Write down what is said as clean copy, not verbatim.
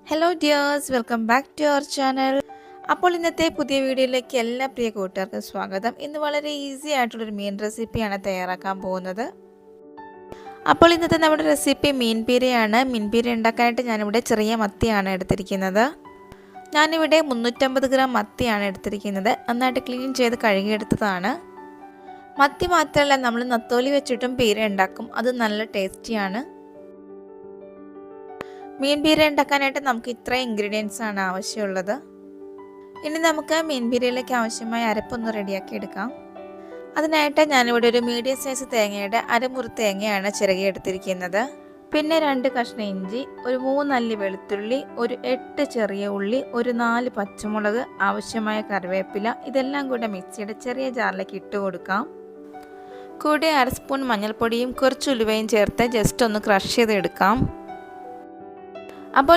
Hello dears, welcome back to our channel. അപ്പോൾ ഇന്നത്തെ പുതിയ വീഡിയോയിലേക്ക് എല്ലാ പ്രിയ കൂട്ടുകാർക്കും സ്വാഗതം. ഇന്ന് വളരെ ഈസി ആയിട്ടുള്ളൊരു മീൻ റെസിപ്പിയാണ് തയ്യാറാക്കാൻ പോകുന്നത്. അപ്പോൾ ഇന്നത്തെ നമ്മുടെ റെസിപ്പി മീൻ പീരയാണ്. മീൻ പീര ഉണ്ടാക്കാനായിട്ട് ഞാനിവിടെ ചെറിയ മത്തിയാണ് എടുത്തിരിക്കുന്നത്. ഞാനിവിടെ 350 ഗ്രാം മത്തിയാണ് എടുത്തിരിക്കുന്നത്. നന്നായിട്ട് ക്ലീൻ ചെയ്ത് കഴുകിയെടുത്തതാണ്. മത്തി മാത്രമല്ല, നമ്മൾ നത്തോലി വെച്ചിട്ടും പീര ഉണ്ടാക്കും. അത് നല്ല ടേസ്റ്റിയാണ്. മീൻ പീര ഉണ്ടാക്കാനായിട്ട് നമുക്ക് ഇത്രയും ഇൻഗ്രീഡിയൻസ് ആണ് ആവശ്യമുള്ളത്. ഇനി നമുക്ക് മീൻ പീരയിലേക്ക് ആവശ്യമായ അരപ്പൊന്ന് റെഡിയാക്കി എടുക്കാം. അതിനായിട്ട് ഞാനിവിടെ ഒരു മീഡിയം സൈസ് തേങ്ങയുടെ അരമുറി തേങ്ങയാണ് ചിരകിയെടുത്തിരിക്കുന്നത്. പിന്നെ 2 കഷ്ണം ഇഞ്ചി, ഒരു 3 അല്ലി വെളുത്തുള്ളി, ഒരു 8 ചെറിയ ഉള്ളി, ഒരു 4 പച്ചമുളക്, ആവശ്യമായ കറിവേപ്പില, ഇതെല്ലാം കൂടെ മിക്സിയുടെ ചെറിയ ജാറിലേക്ക് ഇട്ട് കൊടുക്കാം. കൂടെ 1/2 സ്പൂൺ മഞ്ഞൾപ്പൊടിയും കുറച്ച് ഉലുവയും ചേർത്ത് ജസ്റ്റ് ഒന്ന് ക്രഷ് ചെയ്തെടുക്കാം. അപ്പോൾ